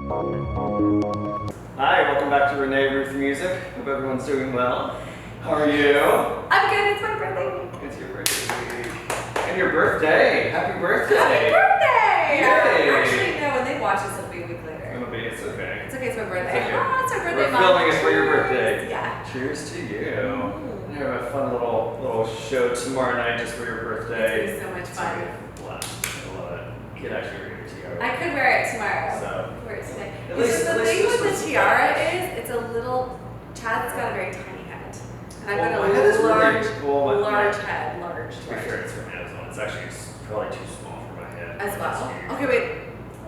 Hi, welcome back to Renee Ruth Music. Hope everyone's doing well. How are you? I'm good, it's my birthday week. It's your birthday week. And your birthday. Happy birthday. Happy birthday! Yay. Actually, no, when they watch this, it'll be a week later. It'll be, it's okay. It's okay, it's my birthday. It's okay. Oh, it's our birthday We're month. filming it for your Cheers. birthday. Yeah. Cheers to you. We have a fun little show tomorrow night just for your birthday. It's gonna be so much fun. It's gonna be a blast. I love it. You can actually wear your tiara. I could wear it tomorrow. So, Wear it today. at Because least the this thing with was the tiara is, it's a little, Chad's got a very tiny head. And I've Well, got my head is a really- large, well, my- large head. Large. to be fair, it's from Amazon. It's actually probably too small for my head. As well. It's huge. Okay, wait.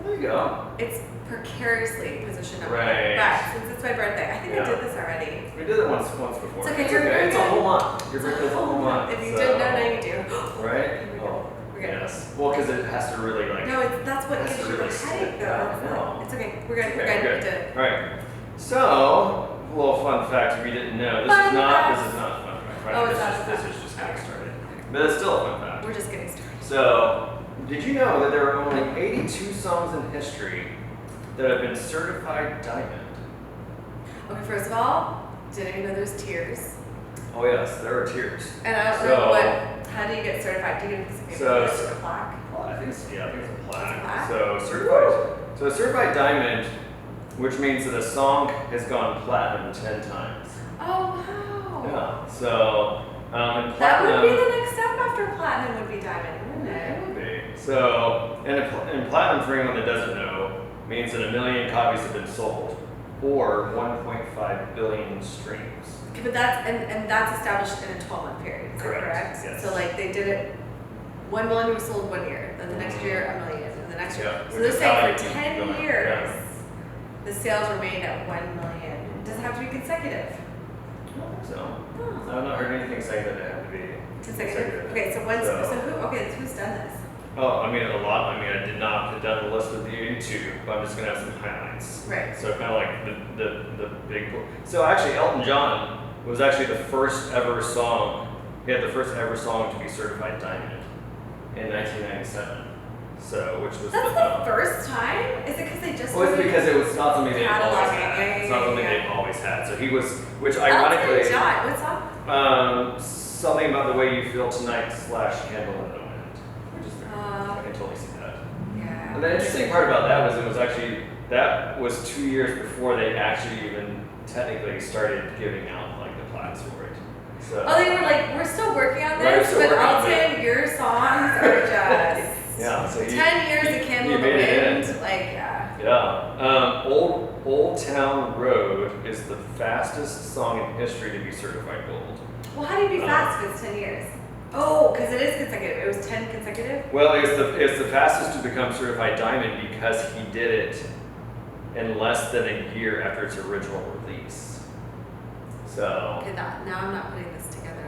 There you go. It's precariously positioned up Right. there. But since it's my birthday, I think I Yeah. did this already. We did it once before. It's okay, you're It's a good. whole month. Your birthday's a whole month. If you so- didn't know, now you do. Right? Here we go. We're good. Yes. Well, because it has to really like. No, that's what That's gives you really the sick. headache, though. Yeah, I know. It's okay. We're good. Okay, We're good. good. We did it. All right. So, a little fun fact if you didn't know. This Fun is not. fact. This is not a fun fact. Right? Oh, this it's not is, a this fact. is just getting started. But it's still a fun fact. We're just getting started. So, did you know that there are only 82 songs in history that have been certified diamond? Okay, first of all, didn't even know there's tiers. Oh yes, there are tiers. And I don't So- know how do you get certified? Do you get a piece of paper So- or a plaque? Well, I think it's, yeah, I think it's a plaque. It's a plaque? So a certified diamond, which means that a song has gone platinum 10 times. Oh, wow. Yeah. So, and That would platinum. be the next step after platinum would be diamond, wouldn't It it? would be. So, and platinum, for anyone that doesn't know, means that 1 million copies have been sold, or 1.5 billion streams. Okay, but that's and that's established in a 12-month period. Is that Correct, correct? yes. So like they did it, 1 million was sold 1 year, then the next year 1 million, and the next year. Yeah, So which they're is how saying you for keep 10 going. years, Yeah. the sales remained at 1 million. Does it have to be consecutive? So, Oh. I've not heard anything saying that it had to be Consecutive. Okay, so when's So- so who? Okay, who's done this? Oh, I mean a lot. I mean I did not put down the list of the 82, but I'm just gonna have some highlights. Right. So kind of like the big. So actually, Elton John was actually the first ever song. He had the first ever song to be certified diamond in 1997. So which was That's the first time? Is it because they just? Well, it's started because it was not something they've always cataloging? had. Yeah, It's not something yeah. they've always had. So he was, which Elton ironically, John. What song? something about the way you feel tonight / Candle in the Wind. Which is I can totally see that. Yeah. And the interesting part about that was it was actually, that was 2 years before they actually even technically started giving out like the plaques for it. So, Oh, they were like, we're still working on Right, this, still but working on Elton, your songs are just yeah, so 10 years of Candle you in the made it Wind. Like, yeah. Yeah. Old Town Road is the fastest song in history to be certified gold. Well, how do you be fast if it's 10 years? Oh, because it is consecutive. It was 10 consecutive? Well, it's the fastest to become certified diamond because he did it in less than a year after its original release. So, Okay, now I'm not putting this together.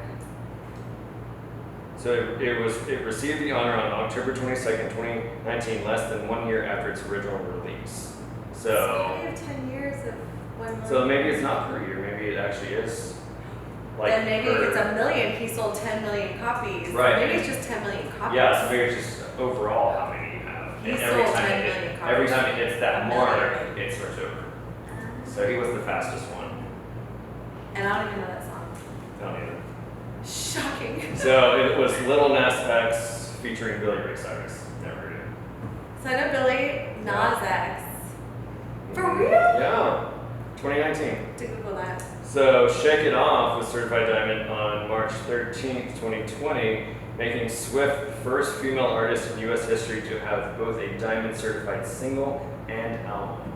it received the honor on October 22nd, 2019, less than 1 year after its original release. So So, you have 10 years of 1 million. so maybe it's not per year. Maybe it actually is. Like then maybe if it's per- 1 million, he sold 10 million copies. Right. Maybe it's just 10 million copies. Yeah, so maybe it's just overall how many you have. He And sold 10 million copies. every time it hits that A mark, million. it starts over. So he was the fastest one. And I don't even know that song. I don't either. Shocking. So it was Little Nas X featuring Billy Ray Cyrus. Never heard it. So I know Billy, Nas X. For real? Yeah. 2019. To Google that. So Shake It Off was certified diamond on March 13th, 2020, making Swift the first female artist in U.S. history to have both a diamond certified single and album.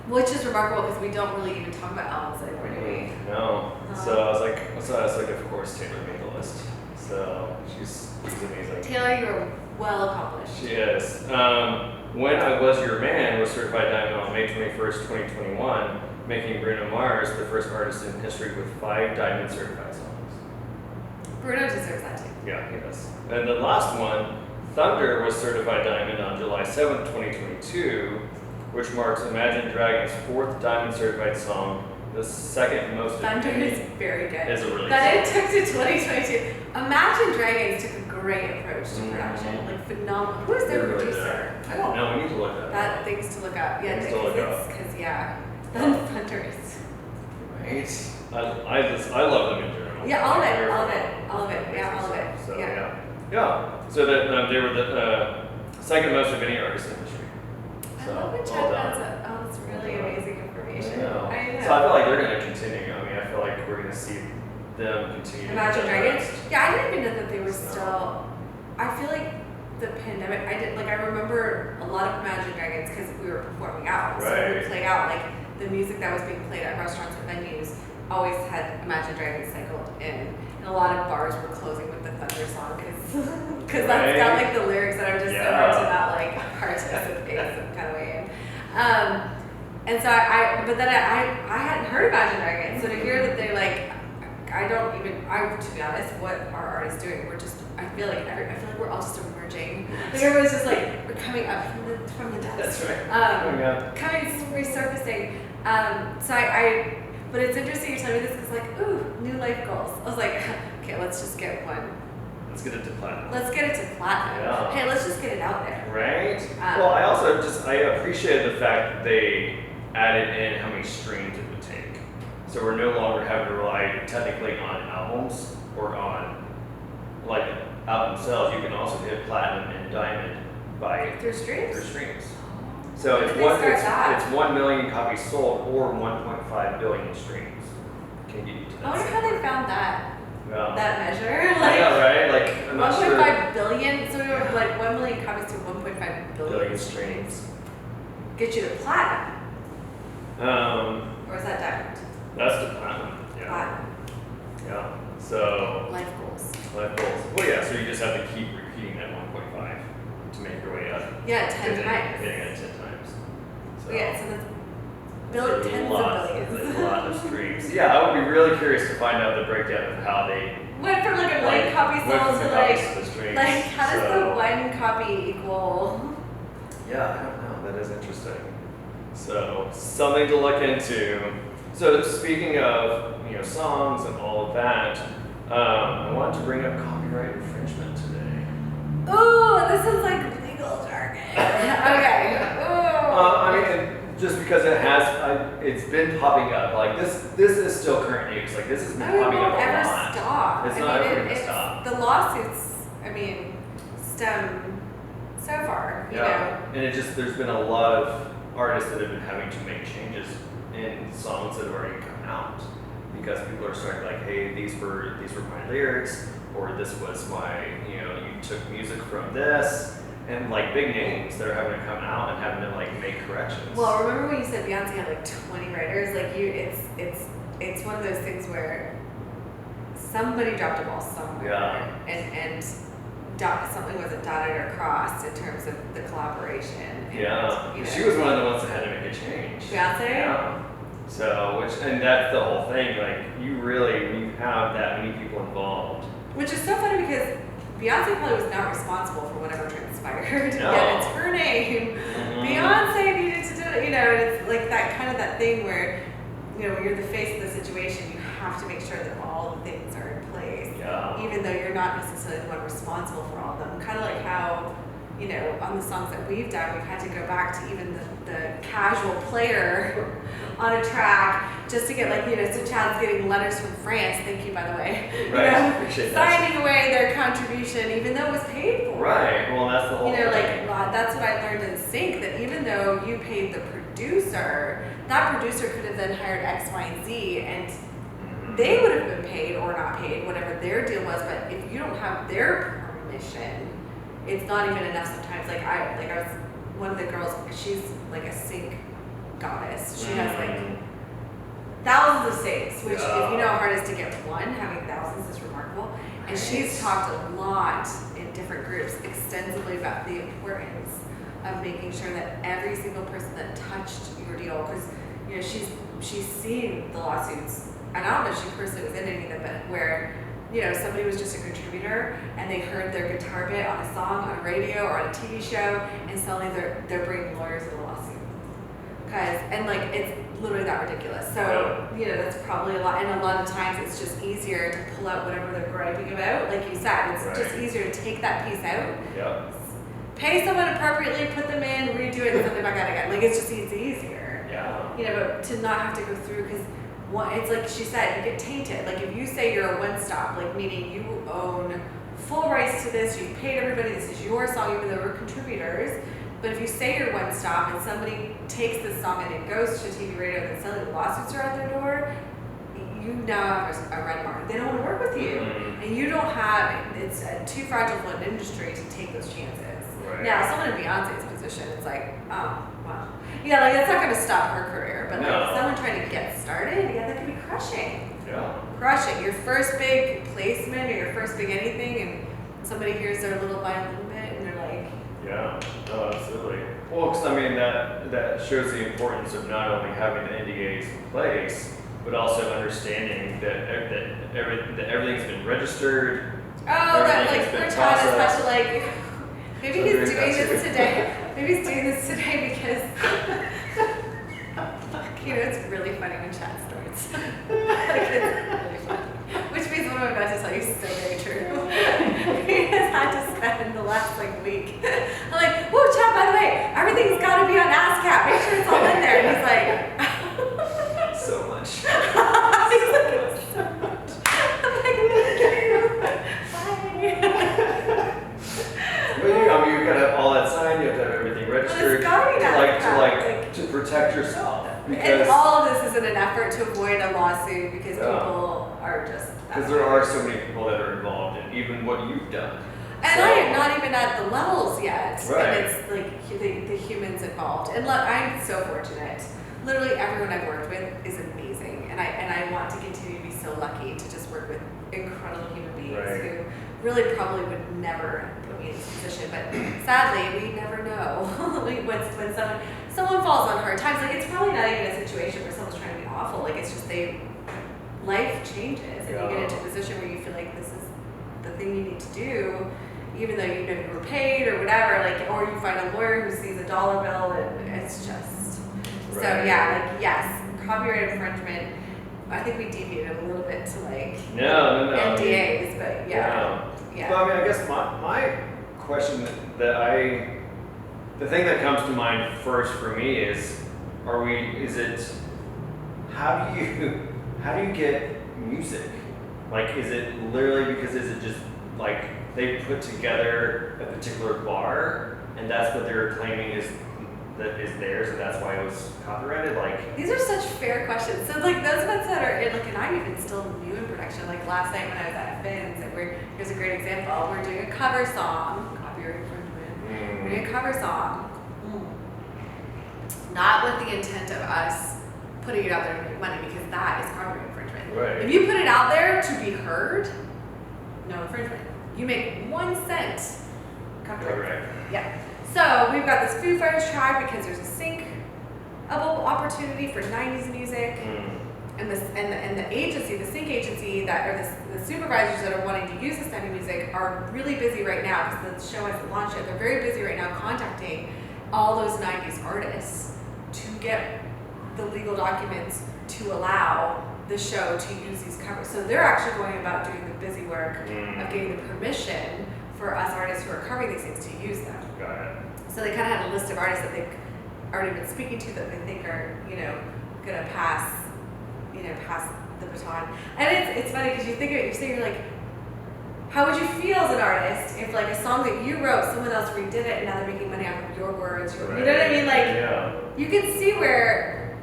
Which is remarkable because we don't really even talk about albums anymore, do we? No. So I was like, of course Taylor made the list. So she's amazing. Taylor, you're well accomplished. She is. When I Was Your Man was certified diamond on May 21st, 2021, making Bruno Mars the first artist in history with 5 diamond certified songs. Bruno deserves that too. Yeah, he does. And the last one, Thunder was certified diamond on July 7th, 2022, which marks Imagine Dragons' 4th diamond certified song, the second most. Thunder is very good. Is a really That good it took to 2022. Imagine Dragons took a great approach to production, like phenomenal. Who is their They're really producer? good. I don't know. We need to look that That up. things to look up. Yeah, Things to look up. because the Hunters. Right. I love them in general. Yeah, all of Like, it, they're all of it, phenomenal. all of it. Yeah, all of it. So Yeah. yeah. So that they were the second most of any artist in history. I So love when well Chad done. does it. Oh, it's really amazing information. I know. I know. So I feel like they're going to continue. I mean, I feel like we're going to see them continue. to Imagine be Dragons. best. Yeah, I didn't even know that they were So- still. I feel like the pandemic. I remember a lot of Imagine Dragons because we were performing out. So we Right. would play out like the music that was being played at restaurants and venues always had Imagine Dragons cycled in, and a lot of bars were closing with the Thunder song because that's got like the lyrics that are just similar to that like participate kind of way. And so but then I hadn't heard Imagine Dragons, so to hear that they like. To be honest, what are artists doing? I feel like we're all just emerging. Like everyone's just like, we're coming up from the depths. That's right. Resurfacing. But it's interesting you're telling me this because like, ooh, new life goals. I was like, okay, let's just get one. Let's get it to platinum. Let's get it to platinum. Yeah. Hey, let's just get it out there. Right? Well, I also I appreciated the fact that they added in how many streams it would take. So we're no longer having to rely technically on albums or on like album sales. You can also hit platinum and diamond by Through streams? through streams. So When it's did they start that? it's 1 million copies sold or 1.5 billion streams. Can get you to that. I wonder how they found that Yeah. measure. I know, right? Like I'm not sure. 1.5 billion, so we were like 1 million copies to 1.5 billion Billion streams. streams. Get you to platinum, or is that diamond? That's the platinum. Yeah. Platinum. Yeah. So Life goals. life goals. Well, yeah. So you just have to keep repeating that 1.5 to make your way up. Yeah, 10 Hitting times. it 10 times. So Yeah, so that's there's tens a lot, of billions. There's a lot of streams. Yeah, I would be really curious to find out the breakdown of how they Went from like a million copies went sold from to the like, copies to the streams. how does So, the one copy equal? Yeah, I don't know. That is interesting. So something to look into. So speaking of songs and all of that, I wanted to bring up copyright infringement today. Ooh, this is like legal jargon. Okay. Ooh. I mean, just because it's been popping up. Like this is still current news. Like this has been I mean, popping it up won't a ever lot. stop. It's I not mean, ever gonna it's stop. the lawsuits. I mean, stem so far. You know. And there's been a lot of artists that have been having to make changes in songs that have already come out because people are starting like, hey, these were my lyrics, or this was my, you took music from this, and like big names that are having to come out and having to like make corrections. Well, remember when you said Beyonce had like 20 writers? Like it's one of those things where somebody dropped a ball somewhere, Yeah. and something wasn't dotted or crossed in terms of the collaboration. And, Yeah, she was one of the ones that had to make a change. Beyonce. Yeah. So, and that's the whole thing. Like, when you have that many people involved. Which is so funny because Beyonce probably was not responsible for whatever transpired. No. Yet it's her name. Mhm. Beyonce needed to do it, and it's like that kind of that thing where, when you're the face of the situation, you have to make sure that all the things are in place. Yeah. Even though you're not necessarily the one responsible for all of them. Kind of like how, on the songs that we've done, we've had to go back to even the casual player on a track just to get so Chad's getting letters from France, thank you by the way, Right, appreciate that. signing away their contribution even though it was paid for. Right. Well, that's the whole thing. That's what I learned in sync, that even though you paid the producer, that producer could have then hired X, Y, and Z, and Mhm. they would have been paid or not paid, whatever their deal was. But if you don't have their permission, it's not even enough sometimes. I was one of the girls, she's like a sync goddess. She has like Mhm. thousands of saves, which Yeah. if you know how hard it is to get one, having thousands is remarkable. And she's talked a lot in different groups extensively about the importance of making sure that every single person that touched your deal, because she's seen the lawsuits, and I don't know if she personally was in any of them, but where somebody was just a contributor and they heard their guitar bit on a song on radio or on a TV show, and suddenly they're bringing lawyers to the lawsuit because and like it's literally that ridiculous. So you know that's probably a lot, and a lot of times it's just easier to pull out whatever they're griping about. Like you said, it's just easier to take that piece out. Yeah. Pay someone appropriately, put them in, redo it, and send it back out again. Like it's just easier. Yeah. You know, but to not have to go through because. It's like she said, you get tainted. Like if you say you're a one-stop, like meaning you own full rights to this, you've paid everybody, this is your song, even though we're contributors. But if you say you're one-stop and somebody takes this song and it goes to TV, radio, and then suddenly lawsuits are out their door, you now have a red mark. They don't want to work with you, and you don't have. It's too fragile for an industry to take those chances. Right. Now, someone in Beyonce's position, it's like, oh, wow. Yeah, like that's not going to stop her career, but like someone trying to get started, yeah, that could be crushing. Yeah. Crushing. Your first big placement or your first big anything, and somebody hears their little violin bit, and they're like, yeah, no, absolutely. Well, because I mean that shows the importance of not only having the NDAs in place, but also understanding that everything's been registered. oh, that like we're taught as much like. Maybe he's doing this today. Maybe he's doing this today because, you know, it's really funny when Chad starts. Like, it's really funny. Which means what I'm about to tell you is so very true. He has had to spend the last like week. I'm like, whoa, Chad, by the way, everything's got to be on ASCAP. Make sure it's all in there. And he's like, so much. He's like, so much. I'm like, thank you. Bye. Well, I mean, you've got to have all that signed. You have to have everything registered to protect yourself. And all of this is in an effort to avoid a lawsuit because people are just. Because there are so many people that are involved in even what you've done. And so, I am not even at the levels yet. Right. And it's like the humans involved. And look, I'm so fortunate. Literally everyone I've worked with is amazing, and I want to continue to be so lucky to just work with incredible human beings who really probably would never put me in this position. But sadly, we never know when someone falls on hard times. Like it's probably not even a situation where someone's trying to be awful. Like it's just life changes, and you get into a position where you feel like this is the thing you need to do, even though you know you were paid or whatever. Like, or you find a lawyer who sees a dollar bill, and it's just. So yeah, like yes, copyright infringement. I think we deviated a little bit to like NDAs, but yeah. But I mean, I guess my question the thing that comes to mind first for me is, how do you get music? Like, is it literally is it just like they put together a particular bar and that's what they're claiming is theirs, and that's why it was copyrighted? Like, these are such fair questions. So like those of us that are in, like, and I'm even still new in production. Like last night when I was at Finn's, and here's a great example. We're doing a cover song, copyright infringement. We're doing a cover song, not with the intent of us putting it out there to make money, because that is copyright infringement. Right. If you put it out there to be heard, no infringement. You make 1 cent, copyright. Yeah. So we've got this Foo Fighters track because there's a syncable opportunity for 90s music, and the agency, the sync agency the supervisors that are wanting to use this type of music are really busy right now because the show hasn't launched yet. They're very busy right now contacting all those 90s artists to get the legal documents to allow the show to use these covers. So they're actually going about doing the busy work of getting the permission for us artists who are covering these things to use them. Got it. So they kind of had a list of artists that they've already been speaking to that they think are, going to pass the baton. And it's funny because you think of it, you're like, how would you feel as an artist if like a song that you wrote, someone else redid it, and now they're making money off of your words? You know what I mean? Like, you can see where,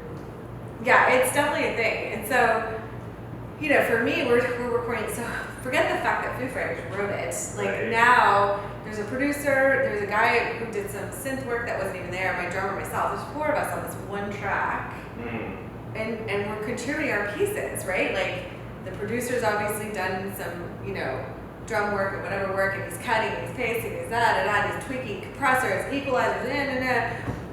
it's definitely a thing. And so, for me, we're recording. So forget the fact that Foo Fighters wrote it. Like now, there's a producer, there's a guy who did some synth work that wasn't even there, my drummer, myself. There's 4 of us on this one track, and we're contributing our pieces, right? Like the producer's obviously done some, drum work or whatever work, and he's cutting, and he's pasting, he's he's tweaking compressors, equalizers,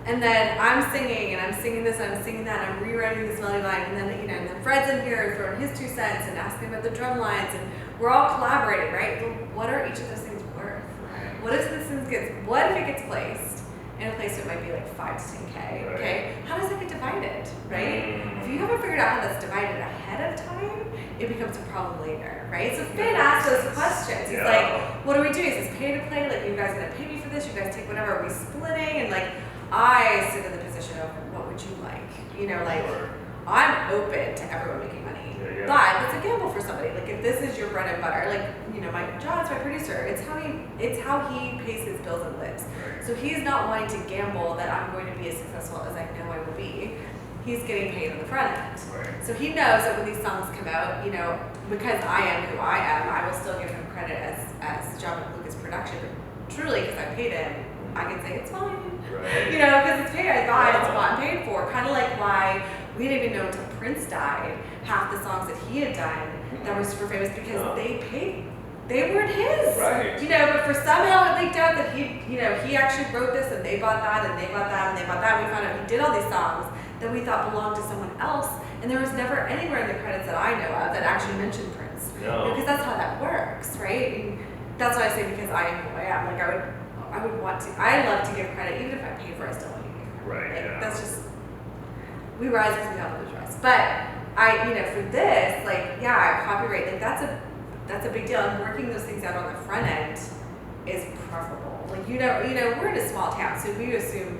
and then I'm singing, and I'm singing this, and I'm singing that, and I'm rewriting this melody line, and then and then Fred's in here throwing his 2 cents and asking about the drum lines, and we're all collaborating, right? But what are each of those things worth? What if it gets placed in a place that might be like 5 to 10K? Okay, how does that get divided? figured out how that's divided ahead of time, it becomes a problem later, right? So Finn asks those questions. He's like, what do we do? Is this pay to play? Like, you guys gonna pay me for this? You guys take whatever, are we splitting? And like, I sit in the position of, what would you like? You know, like, I'm open to everyone making money. But it's a gamble for somebody. Like, if this is your bread and butter, like, you know, John's my producer. It's how he pays his bills and lives. So he's not wanting to gamble that I'm going to be as successful as I know I will be. He's getting paid on the front end. So he knows that when these songs come out, you know, because I am who I am, I will still give him credit as John Lucas production. But truly, because I paid him, I can say it's fine. You know, because it's paid. I thought it's bought and paid for. Kind of like why we didn't even know until Prince died half the songs that he had done that were super famous because they weren't his. You know, but for somehow it leaked out that he actually wrote this and they bought that and they bought that and they bought that. We found out he did all these songs that we thought belonged to someone else, and there was never anywhere in the credits that I know of that actually mentioned Prince. Because that's how that works, right? And that's why I say because I am who I am. Like I would want to. I love to give credit, even if I pay for it. I still want to give credit. Like, that's just we rise because we have to rise. But for this, like, copyright, like that's a big deal. And working those things out on the front end is preferable. Like we're in a small town, so we assume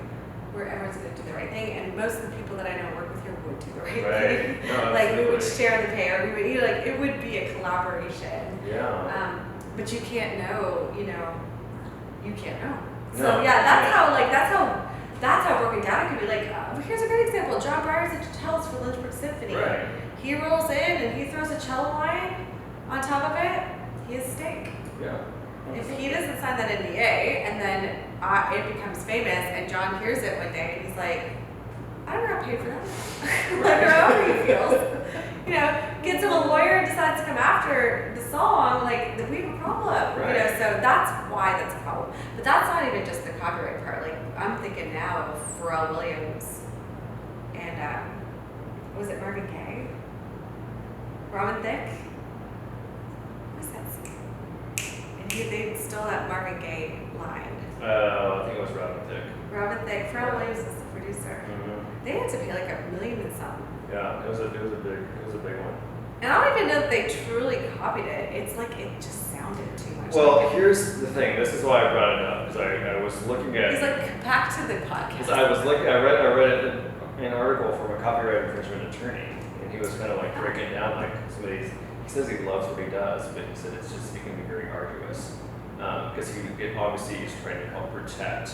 everyone's going to do the right thing, and most of the people that I know work with here would do the right thing. No, like we would share the pay, or we would it would be a collaboration. But you can't know, you can't know. So that's how broken down it could be. Like here's a great example: John Breyer's at cellos for Lynchburg Symphony. He rolls in and he throws a cello line on top of it. He has steak. If he doesn't sign that NDA and then it becomes famous and John hears it one day and he's like, I don't know, paid for that. Like however he feels. Gets him a lawyer and decides to come after the song, like we have a problem. So that's why that's a problem. But that's not even just the copyright part. Like I'm thinking now of Pharrell Williams and was it Marvin Gaye? Robin Thicke? What's that song? They stole that Marvin Gaye line. I think it was Robin Thicke. Robin Thicke. Pharrell Williams was the producer. They had to pay like $1 million and something. Yeah, it was a big one. And I don't even know that they truly copied it. It's like it just sounded too much. Well, here's the thing. This is why I brought it up because I was looking at. He's like back to the podcast. I was looking. I read an article from a copyright infringement attorney, and he was kind of like breaking down like somebody's. He says he loves what he does, but he said it can be very arduous because obviously he's trying to help protect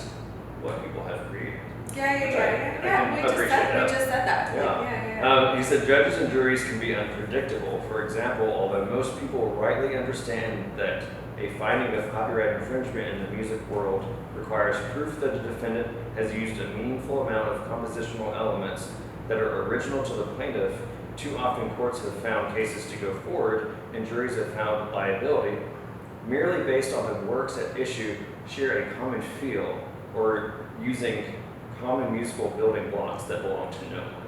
what people have created. Yeah. We just said that. He said judges and juries can be unpredictable. For example, although most people rightly understand that a finding of copyright infringement in the music world requires proof that a defendant has used a meaningful amount of compositional elements that are original to the plaintiff, too often courts have found cases to go forward and juries have found liability merely based on the works at issue share a common feel or using common musical building blocks that belong to no one.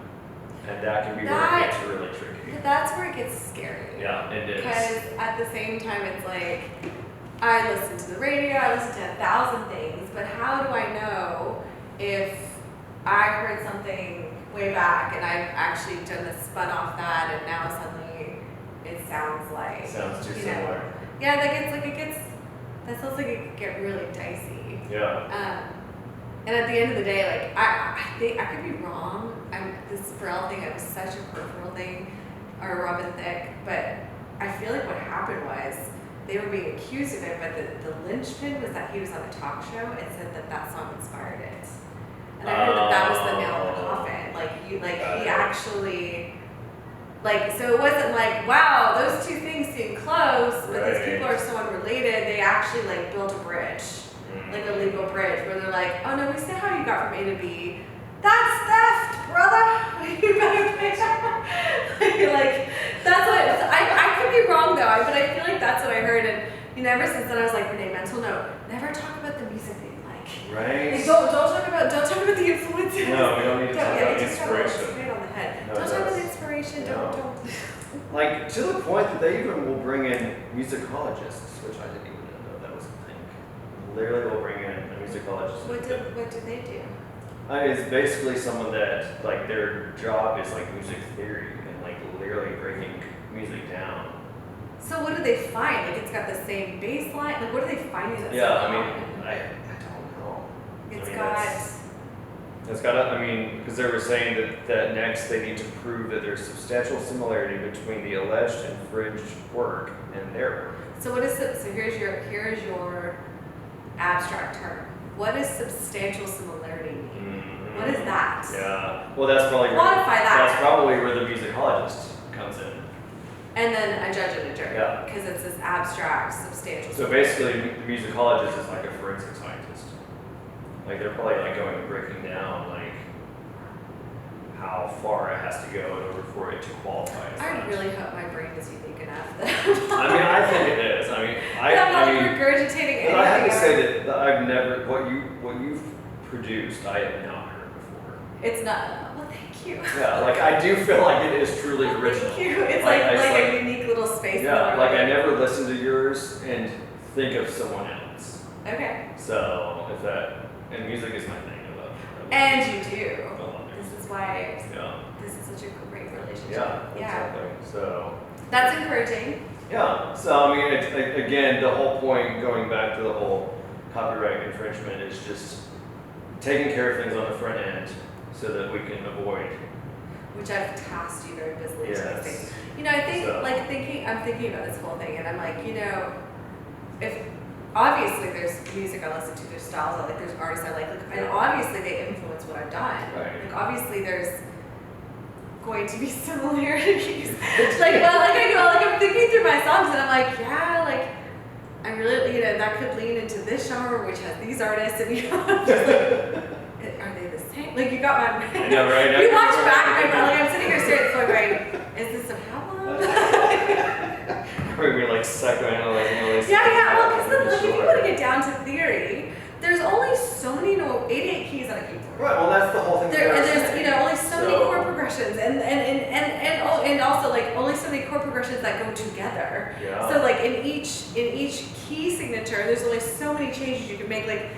And that can be where it gets really tricky. That's where it gets scary. Yeah, it is. Because at the same time, it's like, I listen to the radio, I listen to 1,000 things, but how do I know if I heard something way back and I've actually done a spun off that and now suddenly it sounds like... Sounds too similar. Yeah, that sounds like it could get really dicey. Yeah. And at the end of the day, like, I think I could be wrong. This Pharrell thing, it was such a peripheral thing, or Robin Thicke, but I feel like what happened was they were being accused of it, but the linchpin was that he was on a talk show and said that song inspired it. And I heard that was the nail in the coffin. He actually, so it wasn't like, wow, those two things seem close, but these people are so unrelated, they actually, built a bridge. Like a legal bridge where they're like, oh no, we see how you got from A to B. That's theft, brother. You better pay that. That's what I could be wrong though, but I feel like that's what I heard. And ever since then I was like, Renee, mental note, never talk about the music that you like. Right. Don't talk about the influences. No, we don't need to talk about the inspiration. Straight on the head. No, don't talk about the inspiration. No. Don't. To the point that they even will bring in musicologists, which I didn't even know that was a thing. Literally will bring in a musicologist. What did they do? It's basically someone that like their job is like music theory and like literally breaking music down. So what do they find? Like it's got the same bass line. Like what are they finding that's Yeah, so I mean, common? I don't know. It's I mean, got. It's got to, I mean, because they were saying that next they need to prove that there's substantial similarity between the alleged infringed work and their work. So what is so here's your abstract term. What does substantial similarity mean? Mm-hmm. What is that? Yeah. Well, that's probably Quantify that. That's probably where the musicologist comes in. And then a judge and a jury. Yeah. Because it's this abstract, substantial. So basically, the musicologist is like a forensic scientist. Like they're probably like going and breaking down like how far it has to go in order for it to qualify as I that. really hope my brain is unique enough that I mean, I think it is. I mean, I'm not I mean, regurgitating anything. but I have to say that I've never what you've produced, I have not heard before. It's not. Well, thank you. Yeah, like I do feel like it is truly Well, original. thank you. It's Like, like it's a unique little space. Yeah, like I never listen to yours and think of someone else. Okay. So if that and music is my thing. I love. And you do. I love This music. is why Yeah. this is such a great relationship. Yeah. Yeah. Exactly. So. That's encouraging. Yeah. So I mean, again, the whole point, going back to the whole copyright infringement, is just taking care of things on the front end so that we can avoid. Which I've tasked you very busily to Yes. think. You know, I think So- I'm thinking about this whole thing, and I'm like, you know, if obviously there's music I listen to, there's styles I like, there's artists I like, and obviously they influence what I've done. Right. Like obviously there's going to be similarities. I'm thinking through my songs, and I'm like, yeah, like I really, you know, that could lean into this genre, which has these artists, and you know, I'm just like, are they the same? Like you got my. I know, right? You watch back, like I'm sitting here staring at the phone, going, is this a problem? We're like psychoanalyzing all these. Yeah, well, because like, if you want to get down to theory, there's only so many 88 keys on a keyboard. Right. Well, that's the whole thing. There, that I and was there's saying. only so many chord progressions, and also like only so many chord progressions that go together. Yeah. So like in each key signature, there's only so many changes you can make. Like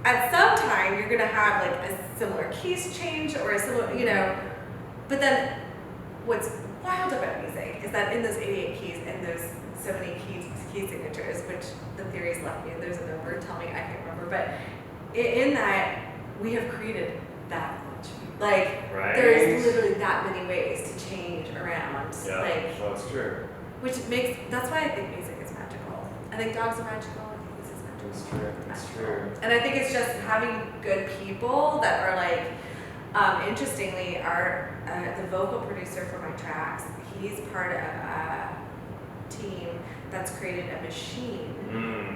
at some time, you're gonna have like a similar keys change or a similar, you know. But then, what's wild about music is that in those 88 keys and those so many key signatures, which the theories left me, there's a number, tell me, I can't remember, but in that, we have created that much. Like, Right. there's literally that many ways to change around. Yeah. Like, Well, it's true. that's why I think music is magical. I think dogs are magical, I think this is magical. It's true. It's true. And I think it's just having good people that are like, interestingly, the vocal producer for my tracks, he's part of a team that's created a machine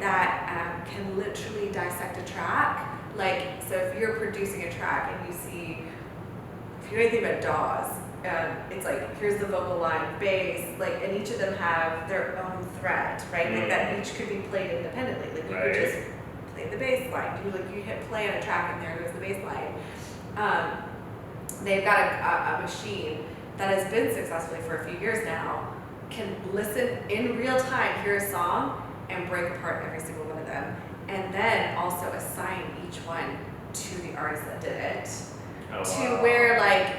that can literally dissect a track. Like, so if you're producing a track and you see, if you know anything about DAWs, it's like, here's the vocal line, bass, like, and each of them have their own thread, right? Like that each could be played independently. Like you could just play the bass line. You hit play on a track and there goes the bass line. They've got a machine that has been successfully for a few years now, can listen in real time, hear a song, and break apart every single one of them. And then also assign each one to the artist that did it. Oh, To wow. where, like,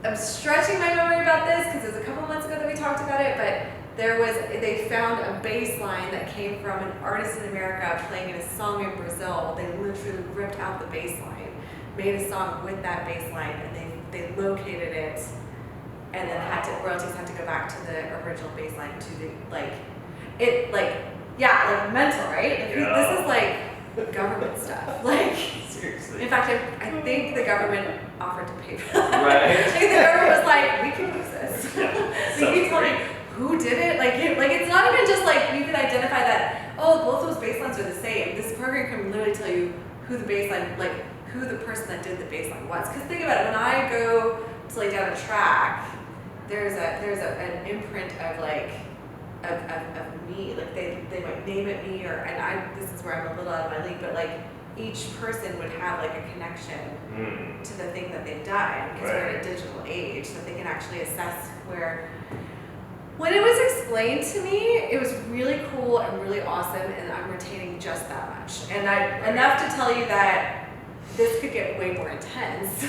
I'm stretching my memory about this because it was a couple months ago that we talked about it, but they found a bass line that came from an artist in America playing in a song in Brazil. They literally ripped out the bass line, made a song with that bass line, and they located it, and then royalties had to go back to the original bass line to the, mental, right? Like, this is like government stuff. Like, Seriously. in fact, I think the government offered to pay for that. Right. I think the government was like, we can use this. Yeah. So you tell me who did it? Like it's not even just like you can identify that, oh, both those bass lines are the same. This program can literally tell you who the bass line, like who the person that did the bass line was. Because think about it, when I go to lay down a track, there's an imprint of like of me. Like they might name it me, this is where I'm a little out of my league, but like each person would have like a connection to the thing that they've done, because we're in a digital age, so they can actually assess where. When it was explained to me, it was really cool and really awesome, and I'm retaining just that much. And enough to tell you that this could get way more intense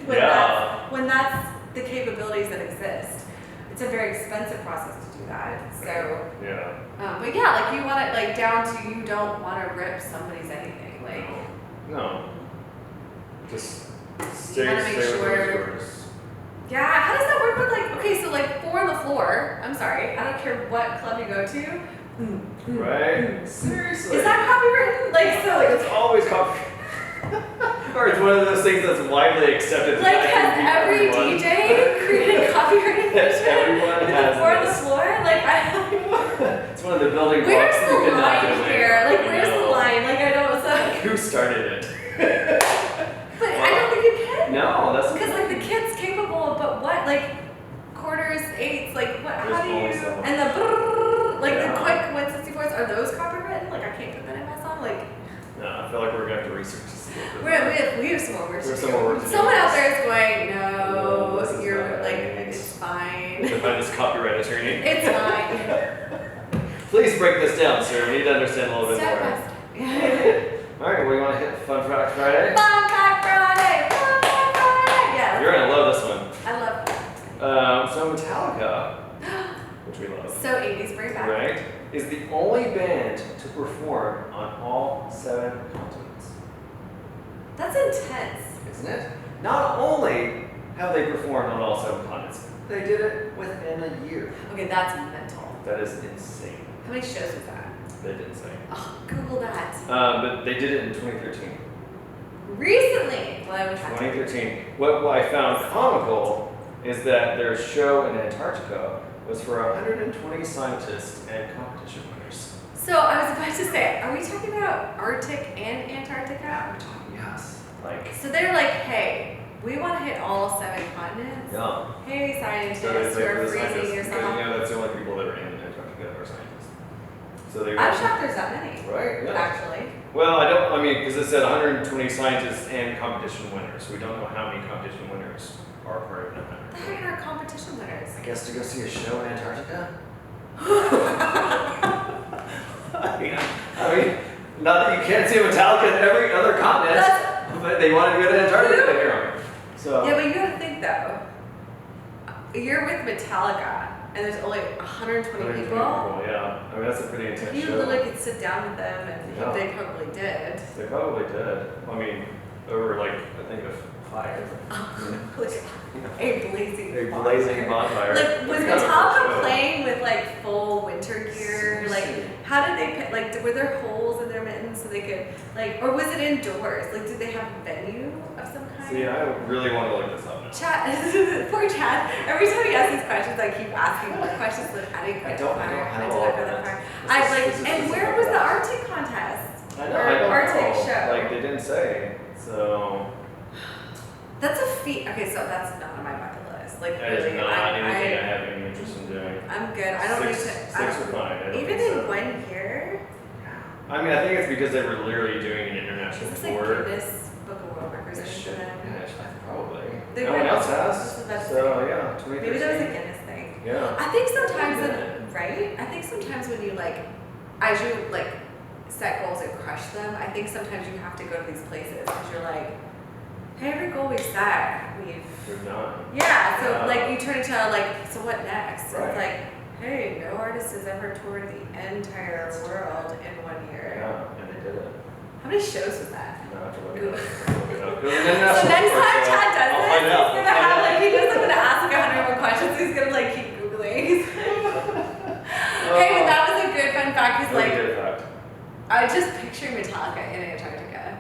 when, Yeah. when that's the capabilities that exist. It's a very expensive process to do that. So, Yeah. but yeah, like you want it like down to you don't want to rip somebody's anything. Like, No. Just you wanna make sure- yours. yeah, how does that work with like, okay, so like 4 on the floor, I'm sorry, I don't care what club you go to. Right? Seriously. Is that copywritten? Like, so It's always copyrighted. Or it's one of those things that's widely accepted. like, that has every everyone- DJ created copyrighted Yes, music? everyone With has the 4 on the this. floor? Like, It's one of the building blocks. where's that the you cannot line do away here? from, Like, you where's the know? line? Like, I don't, so, Who started it? but I don't think you can. No, that's Because like the kid's capable of, but what, like quarters, eights, like what? There's How do you? always some. And the brrrr, like Yeah. the quick 164s, are those copywritten? Like I can't put that in my song. Like No, I feel like we're gonna have to research this a little bit. we have some more work to There's do. some more work to do. Someone out there is going, No, this no, is you're not like right. it's fine. To find this copyright attorney. It's fine. Please break this down, sir. We need to understand a little bit Step more. by step. All right, we want to hit Fun Fact Friday. Fun Fact Friday. Fun Fact Friday. Yeah. You're gonna love this one. I love that. So Metallica, which we love, So 80s bring back. right, is the only band to perform on all 7 continents. That's intense. Isn't it? Not only have they performed on all 7 continents, they did it within a year. Okay, that's mental. That is insane. How many shows was that? They didn't say. Oh, Google that. But they did it in 2013. Recently. Well, I would have to. 2013. What I found comical is that their show in Antarctica was for 120 scientists and competition winners. So I was about to say, are we talking about Arctic and Antarctica? Yes. Like, So they're like, hey, we want to hit all 7 continents. yeah. Hey, scientists, So they you're for the freezing scientists, yourself. because, you know, that's the only people that are in Antarctica are scientists. So they I'm shocked there's that many. Right, yeah. Actually. Well, I mean, because it said 120 scientists and competition winners. So we don't know how many competition winners are part of that. The heck are competition winners? I guess to go see a show in Antarctica? I mean, not that you can't see Metallica in every other continent, That's- but they wanted to go to Antarctica to hear them. So, Yeah, but you gotta think though. You're with Metallica, and there's only 120 people. Yeah, I mean, that's a pretty intense You show. literally could sit down with them, and Yeah. they probably did. They probably did. I mean, over like, I think of fire. Like a blazing A blazing bonfire. Like, was It's kind of a Metallica show. playing with like full winter gear? Like, how did they pick, like, were there holes in their mittens so they could, like, or was it indoors? Like, did they have a venue of some kind? See, I really want to look this up now. Chad, poor Chad. Every time he asks these questions, I keep asking more questions. Like, how do you I get don't fire? How have did all I of go that that. far? This I is- like, this is and just where like was the that. Arctic contest? I know, Or I don't Arctic know. show? Like, they didn't say. So, That's a feat. Okay, so that's not on my bucket list. Like, that is really, not anything I have any interest in doing. I'm good. I don't need to. Six I are don't, fine. I don't even think in so. 1 year. I mean, I think it's because they were literally doing an international Is this like tour. Guinness Book of World Records or It should, something? yeah, probably. They No one might- else this has. is about to So, say. yeah, 2013. Maybe that was a Guinness thing. Yeah. I think sometimes, Yeah. right? I think sometimes when you like, as you like set goals and crush them, I think sometimes you have to go to these places because you're like, hey, every goal we've set, we've. They're done. Yeah, so Yeah. like you turn into like, so what next? Right. It's like, hey, no artist has ever toured the entire world in 1 year. Yeah, and they did it. How many shows was that? No, I have to look it Google. up. Look it up. It was an So international next tour, time so Chad does I'll this, find out. he's gonna have like he knows I'm gonna ask like 100 more questions. He's gonna like keep googling. Hey, but that was a good fun fact. He's Really like, good fact. I was just picturing Metallica in Antarctica.